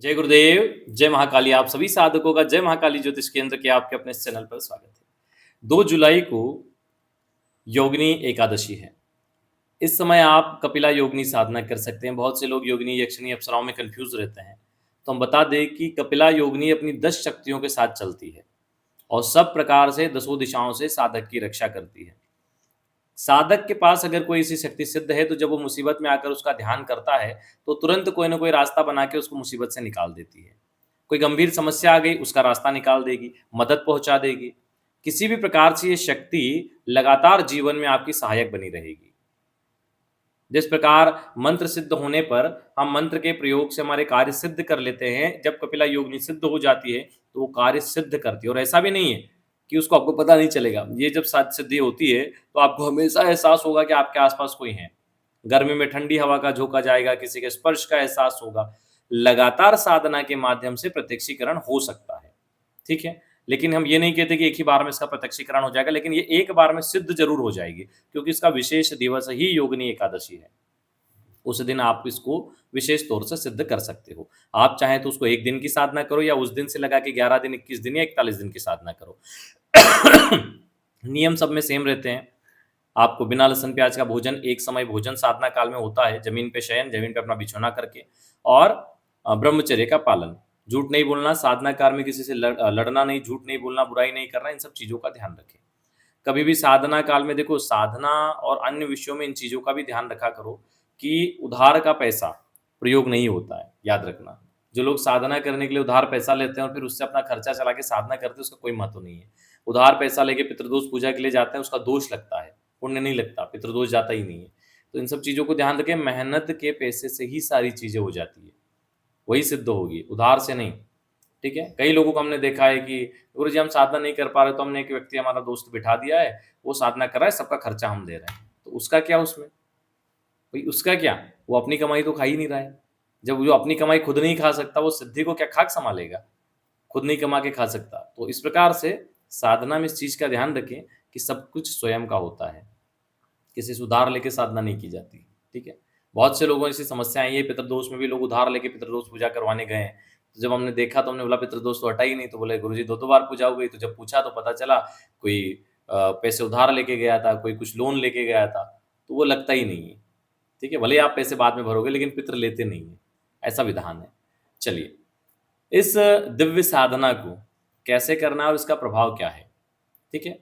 जय गुरुदेव, जय महाकाली। आप सभी साधकों का जय महाकाली ज्योतिष केंद्र के आपके अपने इस चैनल पर स्वागत है। 2 जुलाई को योगिनी एकादशी है। इस समय आप कपिला योगिनी साधना कर सकते हैं। बहुत से लोग योगिनी, यक्षिणी, अप्सराओं में कन्फ्यूज़ रहते हैं। तो हम बता दें कि कपिला योगिनी अपनी 10 शक्तियों के साथ चलती है और सब प्रकार से दसों दिशाओं से साधक की रक्षा करती है। साधक के पास अगर कोई ऐसी शक्ति सिद्ध है तो जब वो मुसीबत में आकर उसका ध्यान करता है तो तुरंत कोई ना कोई रास्ता बना के उसको मुसीबत से निकाल देती है। कोई गंभीर समस्या आ गई, उसका रास्ता निकाल देगी, मदद पहुंचा देगी। किसी भी प्रकार से ये शक्ति लगातार जीवन में आपकी सहायक बनी रहेगी। जिस प्रकार मंत्र सिद्ध होने पर हम मंत्र के प्रयोग से हमारे कार्य सिद्ध कर लेते हैं, जब कपिला योगिनी सिद्ध हो जाती है तो वो कार्य सिद्ध करती है। और ऐसा भी नहीं है कि उसको आपको पता नहीं चलेगा। ये जब सिद्धि होती है तो आपको हमेशा एहसास होगा कि आपके आसपास कोई है। गर्मी में ठंडी हवा का झोंका जाएगा, किसी के स्पर्श का एहसास होगा। लगातार साधना के माध्यम से प्रत्यक्षीकरण हो सकता है, ठीक है? लेकिन हम ये नहीं कहते कि एक ही बार में इसका प्रत्यक्षीकरण हो जाएगा, लेकिन ये एक बार में सिद्ध ज़रूर हो जाएगी, क्योंकि इसका विशेष दिवस ही योगिनी एकादशी है। उस दिन आप इसको विशेष तौर से सिद्ध कर सकते हो। आप चाहें तो उसको 1 दिन की साधना करो या उस दिन से लगा के 11 दिन, 21 दिन या 41 दिन की साधना करो। नियम सब में सेम रहते हैं। आपको बिना लहसुन प्याज का भोजन, एक समय भोजन साधना काल में होता है, ज़मीन पे शयन, ज़मीन पे अपना बिछौना करके, और ब्रह्मचर्य का पालन। झूठ नहीं बोलना, साधना काल में किसी से लड़ना नहीं, झूठ नहीं बोलना, बुराई नहीं करना, इन सब चीज़ों का ध्यान रखें। कभी भी साधना काल में देखो, साधना और अन्य विषयों में इन चीज़ों का भी ध्यान रखा करो कि उधार का पैसा प्रयोग नहीं होता है, याद रखना। जो लोग साधना करने के लिए उधार पैसा लेते हैं और फिर उससे अपना खर्चा चला के साधना करते हैं, उसका कोई महत्व नहीं है। उधार पैसा लेके पितृदोष पूजा के लिए जाते हैं, उसका दोष लगता है, पुण्य नहीं लगता, पितृदोष जाता ही नहीं है। तो इन सब चीज़ों को ध्यान रखें, मेहनत के पैसे से ही सारी चीज़ें हो जाती है, वही सिद्ध होगी, उधार से नहीं, ठीक है? कई लोगों को हमने देखा है कि गुरुजी हम साधना नहीं कर पा रहे, तो हमने एक व्यक्ति, हमारा दोस्त बिठा दिया है, वो साधना कर रहा है, सबका खर्चा हम दे रहे हैं। तो उसका क्या उसमें? भाई उसका क्या? वो अपनी कमाई तो खा ही नहीं रहा है। जब जो अपनी कमाई खुद नहीं खा सकता, वो सिद्धि को क्या खाक संभालेगा? खुद नहीं कमा के खा सकता। तो इस प्रकार से साधना में इस चीज़ का ध्यान रखें कि सब कुछ स्वयं का होता है, किसी से उधार लेके साधना नहीं की जाती, ठीक है? बहुत से लोगों को ऐसी समस्या आई है, पितृदोष में भी लोग उधार लेके पितृदोष पूजा करवाने गए हैं। तो जब हमने देखा तो हमने बोला पितृदोष तो हटा ही नहीं, तो बोले गुरुजी 2-2 बार पूजा हो गई। तो जब पूछा तो पता चला कोई पैसे उधार लेके गया था, कोई कुछ लोन लेके गया था, तो वो लगता ही नहीं है, ठीक है? भले ही आप पैसे बाद में भरोगे, लेकिन पितृ लेते नहीं हैं, ऐसा विधान है। चलिए, इस दिव्य साधना को कैसे करना है और इसका प्रभाव क्या है, ठीक है?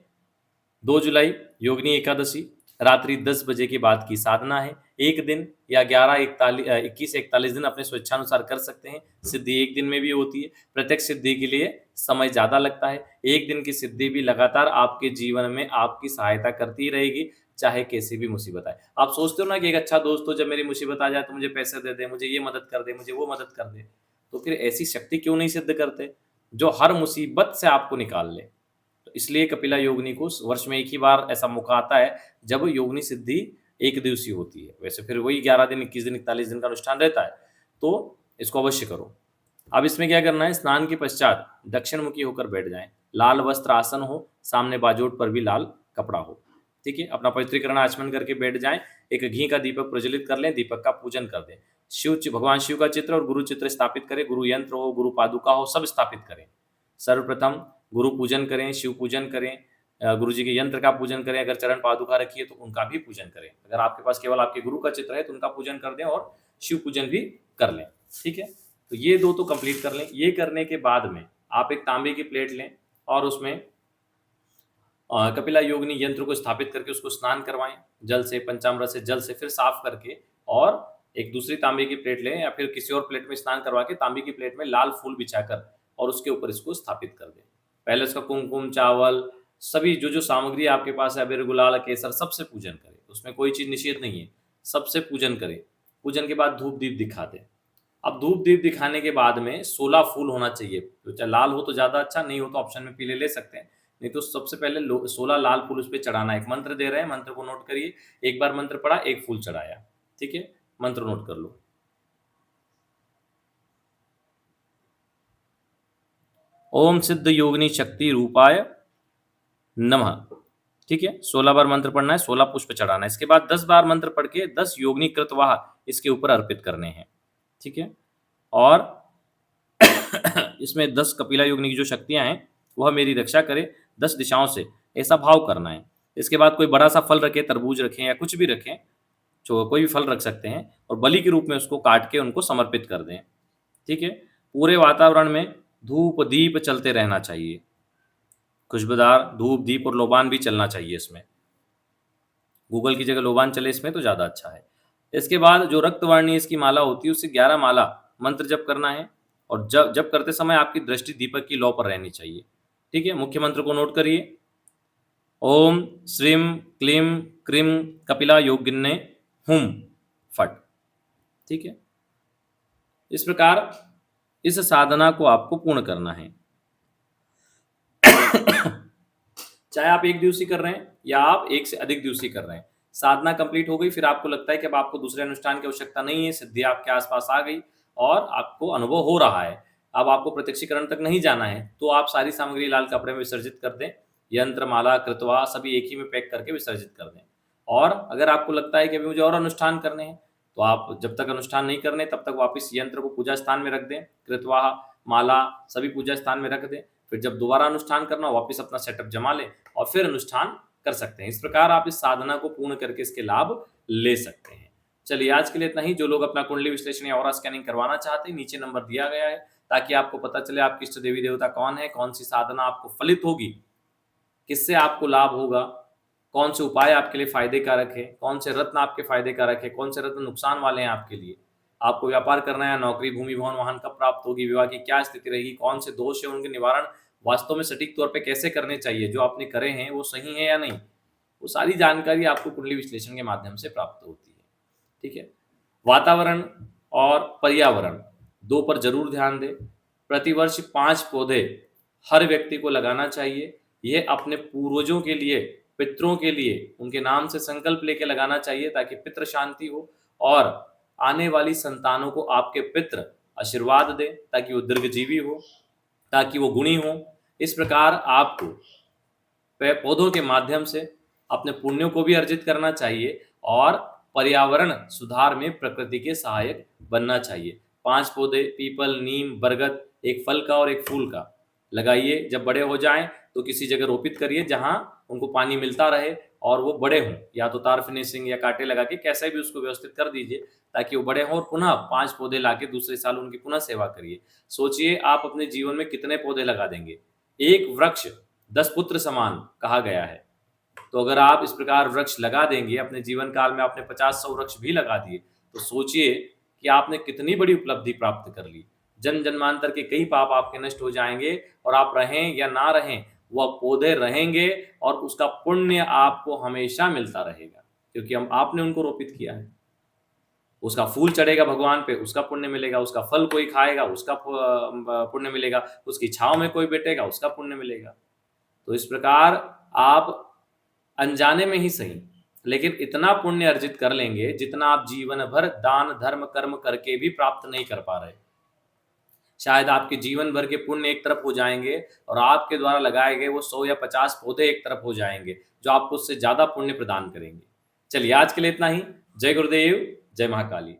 2 जुलाई योगिनी एकादशी, रात्रि 10 बजे के बाद की साधना है। 1 दिन या 21 या 41 दिन अपने स्वेच्छानुसार कर सकते हैं। सिद्धि 1 दिन में भी होती है। प्रत्यक्ष सिद्धि के लिए समय ज़्यादा लगता है। 1 दिन की सिद्धि भी लगातार आपके जीवन में आपकी सहायता करती रहेगी, चाहे कैसी भी मुसीबत आए। आप सोचते हो ना कि एक अच्छा दोस्त हो, जब मेरी मुसीबत आ जाए तो मुझे पैसे दे दे, मुझे ये मदद कर दे, मुझे वो मदद कर दे। तो फिर ऐसी शक्ति क्यों नहीं सिद्ध करते, जो हर मुसीबत से आपको निकाल ले? तो इसलिए कपिला योगिनी को वर्ष में एक ही बार ऐसा मौका आता है जब योगिनी सिद्धि एक दिवसीय होती है। वैसे फिर वही 11 दिन, 21 दिन, 41 दिन का अनुष्ठान रहता है, तो इसको अवश्य करो। अब इसमें क्या करना है, स्नान के पश्चात दक्षिणमुखी होकर बैठ जाएं। लाल वस्त्र आसन हो, सामने बाजोट पर भी लाल कपड़ा हो, ठीक है? अपना पवित्रीकरण आचमन करके बैठ जाएं। एक घी का दीपक प्रज्वलित कर लें, दीपक का पूजन कर दें। भगवान शिव का चित्र और गुरु चित्र स्थापित करें। गुरु यंत्र हो, गुरु पादुका हो, सब स्थापित करें। सर्वप्रथम गुरु पूजन करें, शिव पूजन करें, गुरु जी के यंत्र का पूजन करें। अगर चरण पादुका रखी है तो उनका भी पूजन करें। अगर आपके पास केवल आपके गुरु का चित्र है तो उनका पूजन कर दें और शिव पूजन भी कर लें, ठीक है? तो ये 2 तो कंप्लीट कर लें। ये करने के बाद में आप एक तांबे की प्लेट लें और उसमें कपिला योगिनी यंत्र को स्थापित करके उसको स्नान करवाएं जल से, पंचामृत से, जल से, फिर साफ करके, और एक दूसरी तांबे की प्लेट लें या फिर किसी और प्लेट में स्नान करवा के तांबे की प्लेट में लाल फूल बिछाकर और उसके ऊपर इसको स्थापित कर दें। पहले उसका कुमकुम, चावल, सभी जो सामग्री आपके पास है, अबीर, गुलाल, केसर, सबसे पूजन करें। उसमें कोई चीज़ निषेध नहीं है, सबसे पूजन करें। पूजन के बाद धूप दीप दिखा दें। अब धूप दीप दिखाने के बाद में 16 फूल होना चाहिए। तो चाहे लाल हो तो ज़्यादा अच्छा, नहीं हो तो ऑप्शन में पीले ले सकते हैं। नहीं तो सबसे पहले 16 लाल फूल उस पे चढ़ाना है। एक मंत्र दे रहे हैं, मंत्र को नोट करिए। एक बार मंत्र पढ़ा, एक फूल चढ़ाया, ठीक है? मंत्र नोट कर लो। ओम सिद्ध योगिनी शक्ति रूपाय नमः, ठीक है? 16 बार मंत्र पढ़ना है, 16 पुष्प चढ़ाना है। इसके बाद 10 बार मंत्र पढ़ के 10 योगिनी कृतवाह इसके ऊपर अर्पित करने हैं, ठीक है? और इसमें 10 कपिला योगिनी की जो शक्तियां हैं वह मेरी रक्षा करे 10 दिशाओं से, ऐसा भाव करना है। इसके बाद कोई बड़ा सा फल रखें, तरबूज रखें या कुछ भी रखें, जो कोई भी फल रख सकते हैं, और बलि के रूप में उसको काट के उनको समर्पित कर दें। ठीक है। पूरे वातावरण में धूप दीप चलते रहना चाहिए, खुशबूदार धूप दीप और लोबान भी चलना चाहिए इसमें। गूगल की जगह लोबान चले इसमें तो ज़्यादा अच्छा है। इसके बाद जो रक्तवर्णीय इसकी माला होती है उससे 11 माला मंत्र जप करना है, और जब जब करते समय आपकी दृष्टि दीपक की लौ पर रहनी चाहिए। ठीक है। मुख्य मंत्र को नोट करिए, ओम श्रीं क्लीं क्रीं कपिला योगिन्ने हुम फट। ठीक है। इस प्रकार इस साधना को आपको पूर्ण करना है। चाहे आप एक दिवसीय कर रहे हैं या आप एक से अधिक दिवसीय कर रहे हैं, साधना कंप्लीट हो गई, फिर आपको लगता है कि अब आपको दूसरे अनुष्ठान की आवश्यकता नहीं है, सिद्धि आपके आसपास आ गई और आपको अनुभव हो रहा है, अब आपको प्रत्यक्षीकरण तक नहीं जाना है, तो आप सारी सामग्री लाल कपड़े में विसर्जित कर दें। यंत्र माला कृतवा सभी एक ही में पैक करके विसर्जित कर दें। और अगर आपको लगता है कि अभी मुझे और अनुष्ठान करने हैं, तो आप जब तक अनुष्ठान नहीं करने तब तक वापस यंत्र को पूजा स्थान में रख दें, कृतवा माला सभी पूजा स्थान में रख दें। फिर जब दोबारा अनुष्ठान करना हो वापस अपना सेटअप जमा लें और फिर अनुष्ठान कर सकते हैं। इस प्रकार आप इस साधना को पूर्ण करके इसके लाभ ले सकते हैं। चलिए आज के लिए इतना ही। जो लोग अपना कुंडली विश्लेषण या ऑरा स्कैनिंग करवाना चाहते हैं, नीचे नंबर दिया गया है, ताकि आपको पता चले आपकी इष्ट देवी देवता कौन है, कौन सी साधना आपको फलित होगी, किससे आपको लाभ होगा, कौन से उपाय आपके लिए फायदे कारक है, कौन से रत्न आपके फायदे कारक है, कौन से रत्न नुकसान वाले हैं आपके लिए, आपको व्यापार करना है, नौकरी भूमि भवन वाहन कब प्राप्त होगी, विवाह की क्या स्थिति रहेगी, कौन से दोष है उनके निवारण वास्तव में सटीक तौर पे कैसे करने चाहिए, जो आपने करे हैं वो सही है या नहीं, वो सारी जानकारी आपको कुंडली विश्लेषण के माध्यम से प्राप्त होती है। ठीक है। वातावरण और पर्यावरण दो पर जरूर ध्यान दें। प्रतिवर्ष 5 पौधे हर व्यक्ति को लगाना चाहिए। यह अपने पूर्वजों के लिए, पितरों के लिए, उनके नाम से संकल्प लेके लगाना चाहिए, ताकि पितृ शांति हो और आने वाली संतानों को आपके पितृ आशीर्वाद दें, ताकि वो दीर्घजीवी हो, ताकि वो गुणी हो। इस प्रकार आपको पौधों के माध्यम से अपने पुण्यों को भी अर्जित करना चाहिए और पर्यावरण सुधार में प्रकृति के सहायक बनना चाहिए। 5 पौधे पीपल, नीम, बरगद, एक फल का और एक फूल का लगाइए। जब बड़े हो जाएं तो किसी जगह रोपित करिए जहां उनको पानी मिलता रहे और वो बड़े हों, या तो तार फिनिशिंग या कांटे लगा के कैसे भी उसको व्यवस्थित कर दीजिए, ताकि वो बड़े हों और पुनः 5 पौधे लाके दूसरे साल उनकी पुनः सेवा करिए। सोचिए आप अपने जीवन में कितने पौधे लगा देंगे। एक वृक्ष 10 पुत्र समान कहा गया है। तो अगर आप इस प्रकार वृक्ष लगा देंगे, अपने जीवन काल में आपने 50-100 वृक्ष भी लगा दिए, तो सोचिए कि आपने कितनी बड़ी उपलब्धि प्राप्त कर ली। जन्म जन्मांतर के कई पाप आपके नष्ट हो जाएंगे और आप रहें या ना रहें, वह पौधे रहेंगे और उसका पुण्य आपको हमेशा मिलता रहेगा, क्योंकि हम आपने उनको रोपित किया है। उसका फूल चढ़ेगा भगवान पे, उसका पुण्य मिलेगा, उसका फल कोई खाएगा, उसका पुण्य मिलेगा, उसकी छाँव में कोई बैठेगा, उसका पुण्य मिलेगा। तो इस प्रकार आप अनजाने में ही सही, लेकिन इतना पुण्य अर्जित कर लेंगे जितना आप जीवन भर दान धर्म कर्म करके भी प्राप्त नहीं कर पा रहे। शायद आपके जीवन भर के पुण्य एक तरफ हो जाएंगे और आपके द्वारा लगाए गए वो 100 या 50 पौधे एक तरफ हो जाएंगे, जो आपको उससे ज्यादा पुण्य प्रदान करेंगे। चलिए आज के लिए इतना ही। जय गुरुदेव, जय महाकाली।